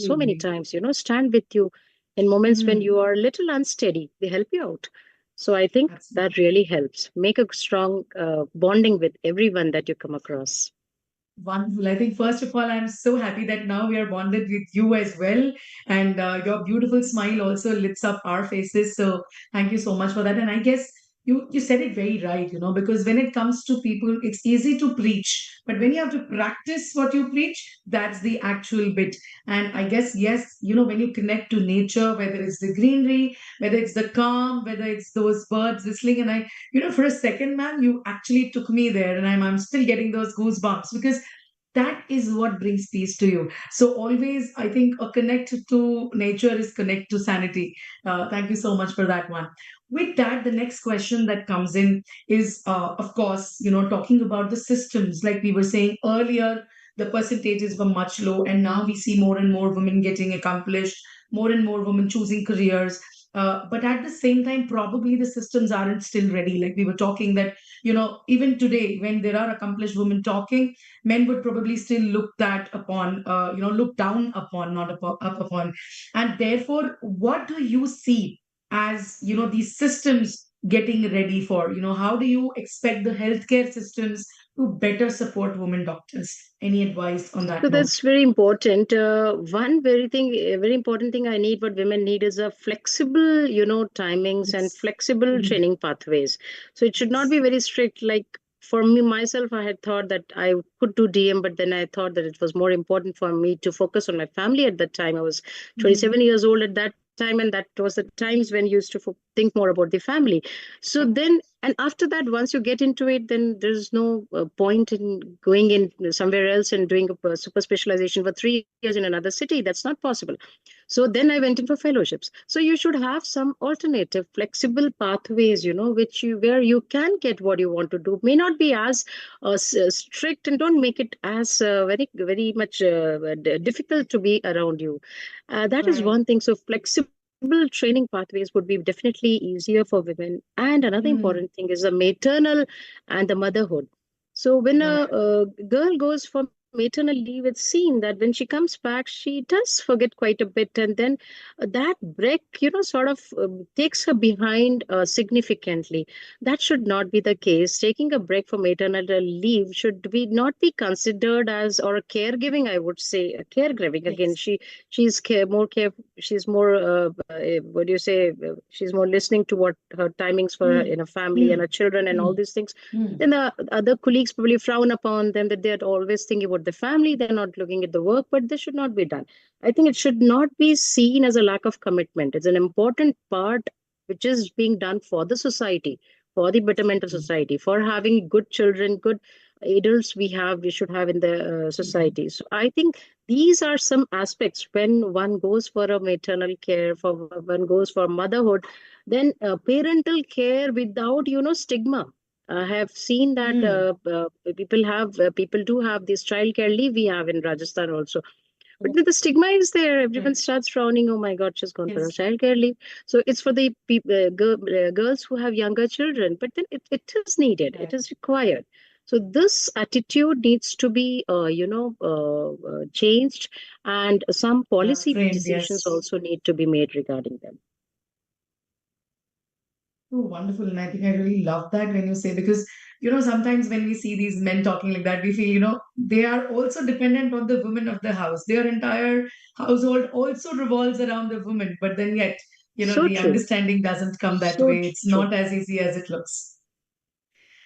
So many Absolutely. times, stand with you in moments when Mm, you are a little unsteady. They help you out. So I think that absolutely. really helps. Make a strong bonding with everyone that you come across. Wonderful. I think, first of all, I'm so happy that now we are bonded with you as well. And your beautiful smile also lifts up our faces. So thank you so much for that. And I guess you said it very right, because when it comes to people, it's easy to preach. But when you have to practice what you preach, that's the actual bit. And I guess, yes, when you connect to nature, whether it's the greenery, whether it's the calm, whether it's those birds whistling, and for a second, man, you actually took me there, and I'm still getting those goosebumps because that is what brings peace to you. So always, I think a connect to nature is connect to sanity. Thank you so much for that one. With that, the next question that comes in is, of course, talking about the systems. Like we were saying earlier, the percentages were much low, and now we see more and more women getting accomplished, more and more women choosing careers. But at the same time, probably the systems aren't still ready. Like we were talking that, even today, when there are accomplished women talking, men would probably still look down upon, not up upon. And therefore, what do you see as, these systems getting ready for? How do you expect the healthcare systems to better support women doctors? Any advice on So that note? that's very important. One very important thing I need, what women need, is a flexible, timings and Yes. flexible Mhm. training pathways. So it should not Yes. be very strict. Like for me myself, I had thought that I could do DM, but then I thought that it was more important for me to focus on my family at that time. I was Mhm. 27 years old at that time, and that was the times when you used to think more about the family. So then, and after that, once you get into it, then there's no point in going in somewhere else and doing a super specialization for 3 years in another city. That's not possible. So then I went in for fellowships. So you should have some alternative, flexible pathways, which where you can get what you want to do. May not be as strict, and don't make it as very, very much difficult to be around you. That is Right. one thing. So flexible training pathways would be definitely easier for women. And another Mm. important thing is the maternal and the motherhood. So when Right. a girl goes for maternal leave, it's seen that when she comes back, she does forget quite a bit, and then that break, sort of takes her behind significantly. That should not be the case. Taking a break for maternal leave should be not be considered as, or a caregiving, I would say, a caregiving. Again, Yes. she's she's more what do you say? She's more listening to what her timings for her Mm. in a family and Mm. her children and all Mm. these things. Mm. Then the other colleagues probably frown upon them, that they're always thinking about the family, they're not looking at the work, but this should not be done. I think it should not be seen as a lack of commitment. It's an important part which is being done for the society, for the betterment of society, for having good children, good adults we should have in the Mhm. society. So I think these are some aspects when one goes for a maternal care, for one goes for motherhood, then parental care without stigma. I have seen that Mm. people do have this child care leave we have in Rajasthan also. But Right. the stigma is there. Everyone Right. starts frowning. Oh my God, she's gone for a Yes. child care leave. So it's for the girls who have younger children. But then it is needed. It Right. is required. So this attitude needs to be, changed, and some policy Framed, decisions yes. also need to be made regarding them. Oh, wonderful. And I think I really love that when you say, because, sometimes when we see these men talking like that, we feel, they are also dependent on the women of the house. Their entire household also revolves around the woman. But then yet, So the true. understanding doesn't come that So way. It's true. not as easy as it looks.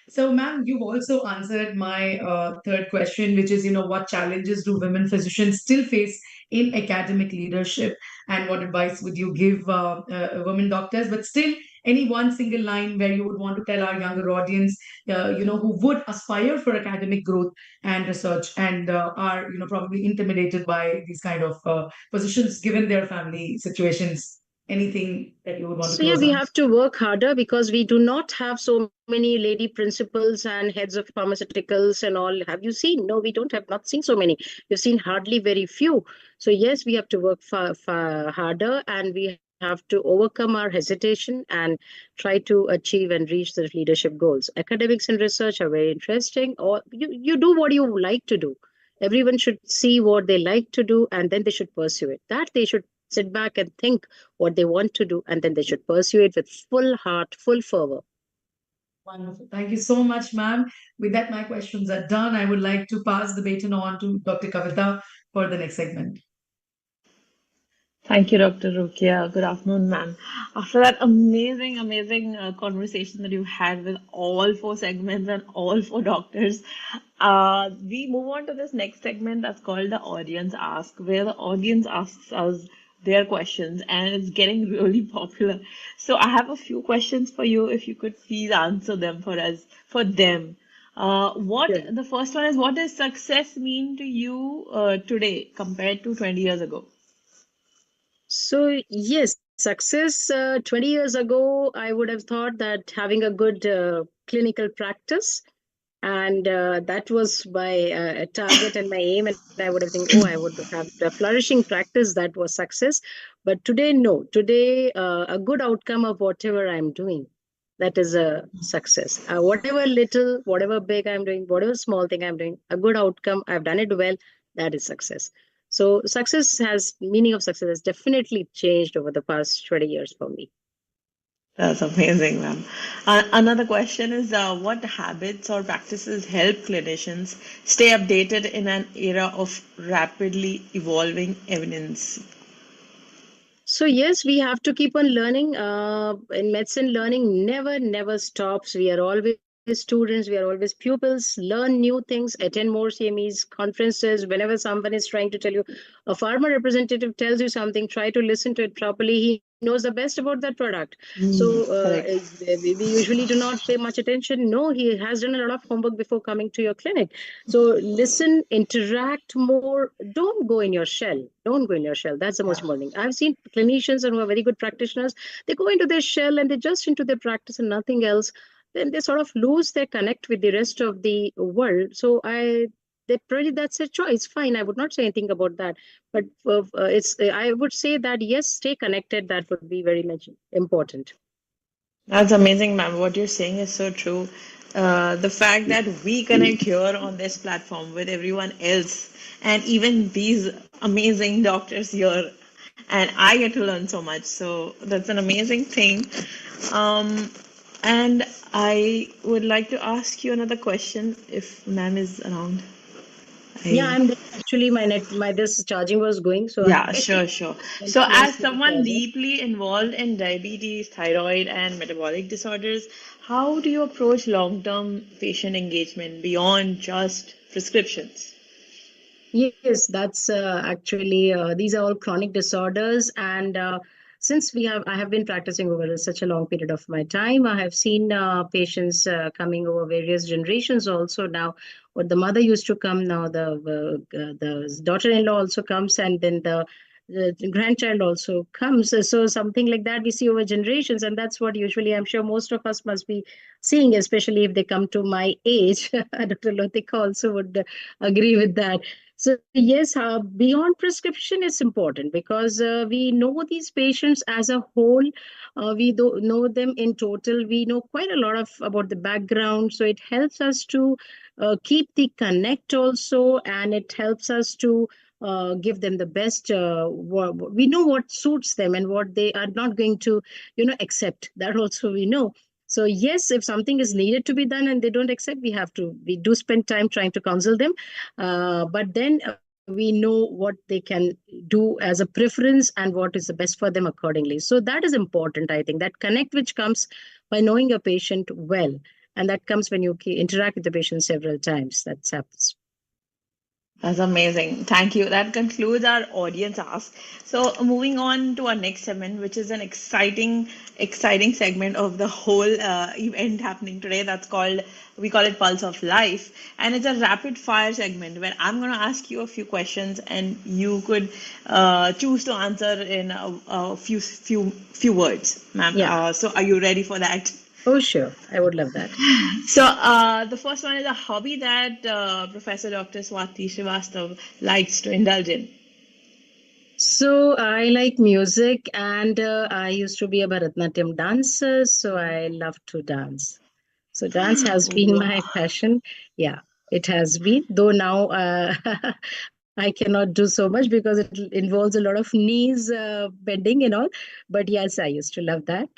So, ma'am, you've also answered my third question, which is, what challenges do women physicians still face in academic leadership, and what advice would you give women doctors? But still, any one single line where you would want to tell our younger audience, who would aspire for academic growth and research, and are, probably intimidated by these kind of positions given their family situations. Anything that you would want to So yeah, close we on? have to work harder because we do not have so many lady principals and heads of pharmaceuticals and all. Have you seen? No, we don't have not seen so many. We've seen hardly very few. So yes, we have to work far harder, and we have to overcome our hesitation and try to achieve and reach the leadership goals. Academics and research are very interesting. Or you do what you like to do. Everyone should see what they like to do, and then they should pursue it. That they should sit back and think what they want to do, and then they should pursue it with full heart, full fervor. Wonderful. Thank you so much, ma'am. With that, my questions are done. I would like to pass the baton on to Dr. Kavita for the next segment. Thank you, Dr. Rukia. Good afternoon, ma'am. After that amazing conversation that you had with all four segments and all four doctors, we move on to this next segment that's called the Audience Ask, where the audience asks us their questions, and it's getting really popular. So I have a few questions for you, if you could please answer them for us, for them. Sure. The first one is, what does success mean to you today compared to 20 years ago? So, yes, success 20 years ago, I would have thought that having a good clinical practice, and that was my target and my aim. And I would have think, oh, I would have a flourishing practice. That was success. But today, no. Today, a good outcome of whatever I'm doing, that is a success. Whatever little, whatever big I'm doing, whatever small thing I'm doing, a good outcome, I've done it well, that is success. So meaning of success has definitely changed over the past 20 years for me. That's amazing, ma'am. Another question is, what habits or practices help clinicians stay updated in an era of rapidly evolving evidence? So yes, we have to keep on learning. In medicine, learning never stops. We are always students, we are always pupils. Learn new things, attend more CMEs, conferences. Whenever someone is trying to tell you, a pharma representative tells you something, try to listen to it properly. He knows the best about that product. So Correct. we usually do not pay much attention. No, he has done a lot of homework before coming to your clinic. So listen, interact more. Don't go in your shell. Don't go in your shell. That's the most important thing. I've seen clinicians and who are very good practitioners. They go into their shell and they just into their practice and nothing else. Then they sort of lose their connect with the rest of the world. So that's a choice. Fine, I would not say anything about that. But I would say that yes, stay connected. That would be very much important. That's amazing, ma'am. What you're saying is so true. The fact that we connect here on this platform with everyone else, and even these amazing doctors here, and I get to learn so much. So that's an amazing thing. Um, and I would like to ask you another question if ma'am is around. Yeah, I'm there. Actually, this charging was going, so Yeah, sure. So, as close to the someone charger. deeply involved in diabetes, thyroid, and metabolic disorders, how do you approach long-term patient engagement beyond just prescriptions? Yes, that's actually these are all chronic disorders, and since I have been practicing over such a long period of my time, I have seen patients coming over various generations. Also now, what the mother used to come, now the daughter-in-law also comes, and then the the grandchild also comes. So something like that we see over generations, and that's what usually I'm sure most of us must be seeing, especially if they come to my age. Dr. Lotika also would agree with that. So yes, beyond prescription is important because we know these patients as a whole. We do know them in total. We know quite a lot of about the background. So it helps us to keep the connect also, and it helps us to give them the best. We know what suits them and what they are not going to, accept. That also we know. So yes, if something is needed to be done and they don't accept, we do spend time trying to counsel them. But then we know what they can do as a preference and what is the best for them accordingly. So that is important, I think, that connect which comes by knowing your patient well. And that comes when you interact with the patient several times. That happens. That's amazing. Thank you. That concludes our audience ask. So moving on to our next segment, which is an exciting segment of the whole event happening today. We call it Pulse of Life. And it's a rapid fire segment where I'm going to ask you a few questions and you could choose to answer in a few words, ma'am. Yeah. So are you ready for that? Oh, sure. I would love that. So the first one is a hobby that Professor Dr. Swati Srivastav likes to indulge in. So I like music, and I used to be a Bharatanatyam dancer, so I love to dance. So dance has been my passion. Yeah, it has been. Though now I cannot do so much because it involves a lot of knees bending and all. But yes, I used to love that.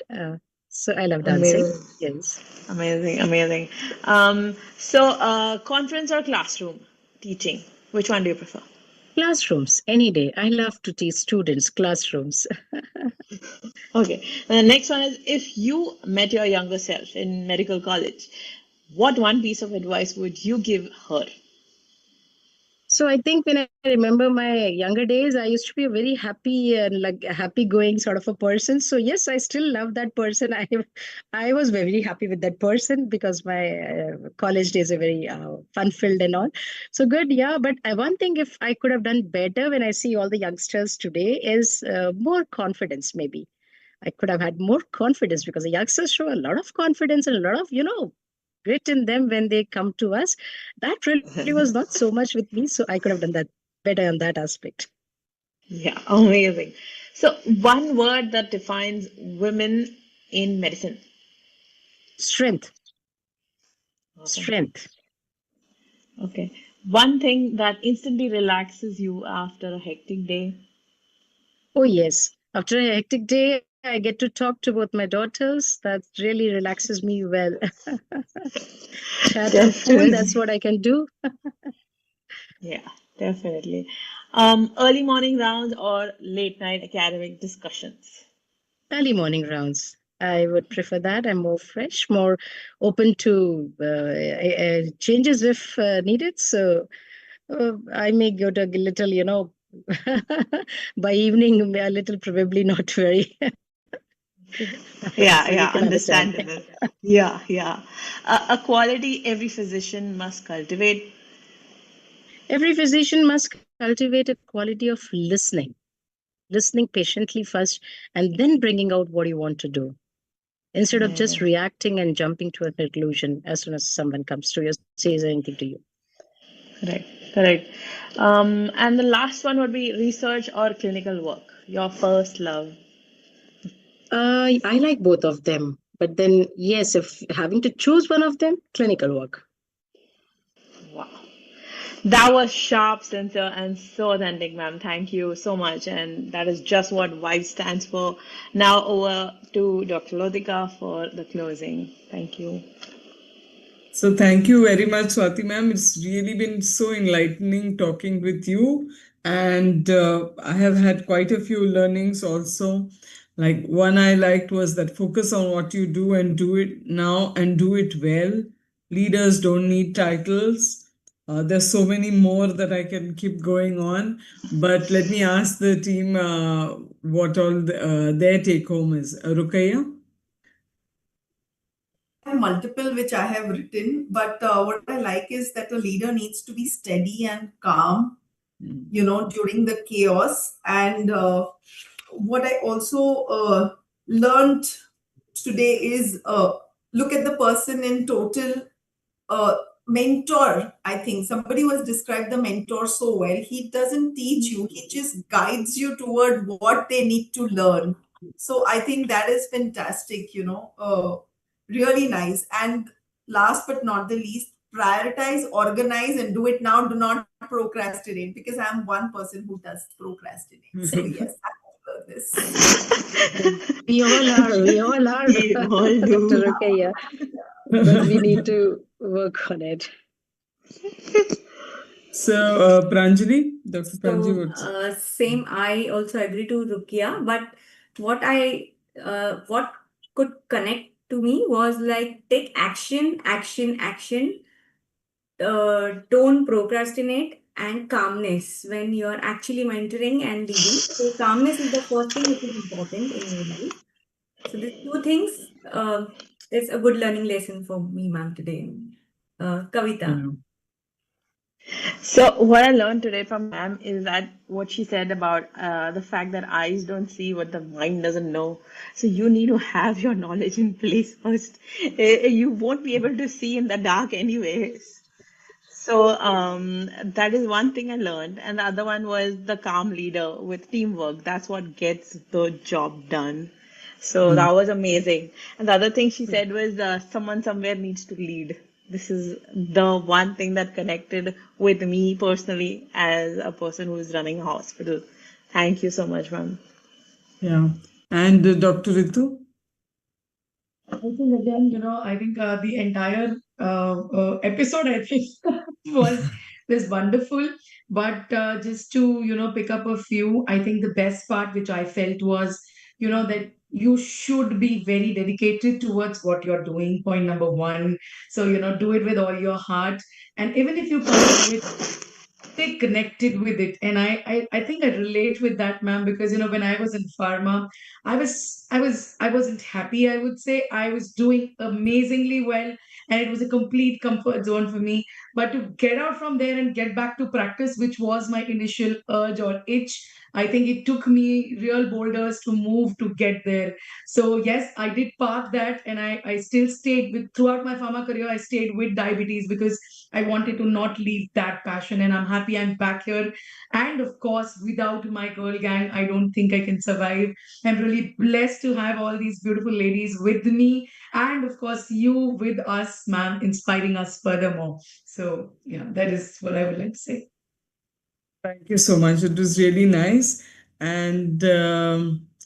So I love dancing. Amazing. Yes. Amazing. So conference or classroom teaching? Which one do you prefer? Classrooms, any day. I love to teach students, classrooms. Okay. And the next one is, if you met your younger self in medical college, what one piece of advice would you give her? So I think when I remember my younger days, I used to be a very happy and like happy going sort of a person. So yes, I still love that person. I was very happy with that person because my college days are very fun filled and all. So good, yeah. But one thing, if I could have done better when I see all the youngsters today, is more confidence. Maybe I could have had more confidence because the youngsters show a lot of confidence and a lot of grit in them when they come to us. That really was not so much with me, so I could have done that better on that aspect. Yeah, amazing. So one word that defines women in medicine. Strength. Okay. Strength. Okay. One thing that instantly relaxes you after a hectic day. Oh yes. After a hectic day, I get to talk to both my daughters. That really relaxes me well. Chat on phone, that's what I can do. Yeah, definitely. Early morning rounds or late night academic discussions. Early morning rounds. I would prefer that. I'm more fresh, more open to changes if needed. So I may go to a little, by evening, a little probably not very. Yeah, So you can understand. understandable. Yeah. A quality every physician must cultivate. Every physician must cultivate a quality of listening patiently first, and then bringing out what you want to do instead of just reacting and jumping to a conclusion as soon as someone comes to you, says anything to you. Correct. And the last one would be research or clinical work. Your first love. I like both of them, but then yes, if having to choose one of them, clinical work. Wow. That was sharp, sincere, and so authentic, ma'am. Thank you so much. And that is just what VIBE stands for. Now over to Dr. Lotika for the closing. Thank you. So thank you very much, Swati ma'am. It's really been so enlightening talking with you. And I have had quite a few learnings also. Like one I liked was that focus on what you do and do it now and do it well. Leaders don't need titles. There's so many more that I can keep going on. But let me ask the team what all their take home is. Rukaiya? Multiple which I have written, but what I like is that a leader needs to be steady and calm during the chaos. And what I also learned today is look at the person in total. Mentor, I think somebody was described the mentor so well. He doesn't teach you, he just guides you toward what they need to learn. So I think that is fantastic, really nice. And last but not the least, prioritize, organize, and do it now. Do not procrastinate, because I'm one person who does procrastinate. So yes, I love this. We all are. We all are. We all do. Dr. Ruqayyah. But we need to work on it. So, Pranjali, Dr. Pranjali, So, same, I also agree to Rukia, but what could connect to me was like take action, action, action. Don't procrastinate, and calmness when you're actually mentoring and leading. So calmness is the first thing which is important in your life. So these two things is a good learning lesson for me, ma'am, today. Kavita. So what I learned today from ma'am is that what she said about the fact that eyes don't see what the mind doesn't know. So you need to have your knowledge in place first. You won't be able to see in the dark anyways. So that is one thing I learned. And the other one was the calm leader with teamwork. That's what gets the job done. So that was amazing. And the other thing she said was someone somewhere needs to lead. This is the one thing that connected with me personally as a person who is running a hospital. Thank you so much, ma'am. Yeah. And Dr. Ritu? I think again, I think the entire episode, I think, was wonderful. But just to, pick up a few, I think the best part which I felt was, that you should be very dedicated towards what you're doing, point number one. So, do it with all your heart. And even if you can't do it, stay connected with it. And I think I relate with that, ma'am, because when I was in pharma, I wasn't happy, I would say. I was doing amazingly well, and it was a complete comfort zone for me. But to get out from there and get back to practice, which was my initial urge or itch, I think it took me real boulders to move to get there. So yes, I did park that, and I still stayed with throughout my pharma career. I stayed with diabetes because I wanted to not leave that passion, and I'm happy I'm back here. And of course, without my girl gang, I don't think I can survive. I'm really blessed to have all these beautiful ladies with me, and of course, you with us, ma'am, inspiring us furthermore. So, that is what I would like to say. Thank you so much. It was really nice. And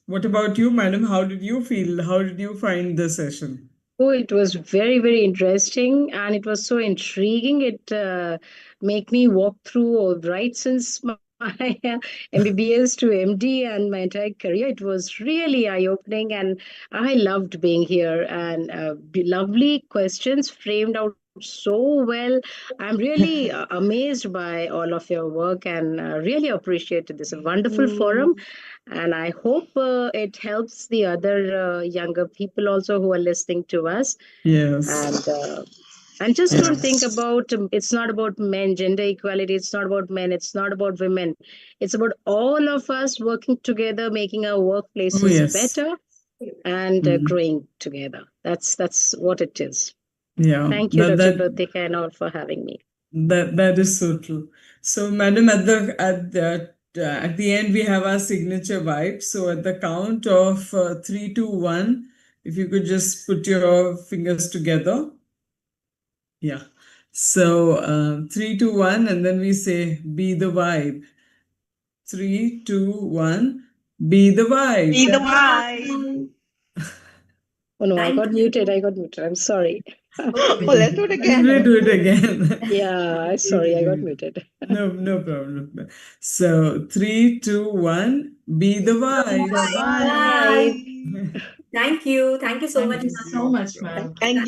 what about you, madam? How did you feel? How did you find the session? Oh, it was very, very interesting, and it was so intriguing. It made me walk through right since my MBBS to MD and my entire career. It was really eye-opening, and I loved being here. And lovely questions framed out so well. I'm really amazed by all of your work, and really appreciated this. A wonderful forum. And I hope it helps the other younger people also who are listening to us. Yes. And just don't think about it's not about men, gender equality. It's not about men. It's not about women. It's about all of us working together, making our workplaces better and growing together. That's what it is. Yeah. Thank you, Dr. Lotika, and all for having me. That is so true. So, madam, at the end, we have our signature vibe. So, at the count of 3, 2, 1, if you could just put your fingers together. Yeah. So, 3, 2, 1, and then we say, be the vibe. 3, 2, 1, be the vibe. Be the vibe. Oh no, I got muted. I'm sorry. Oh, let's do it again. We'll do it again. Yeah, sorry, I got muted. No problem. So 3, 2, 1, be the vibe. Bye. Thank you so much. Thank you so much, ma'am. Thank you.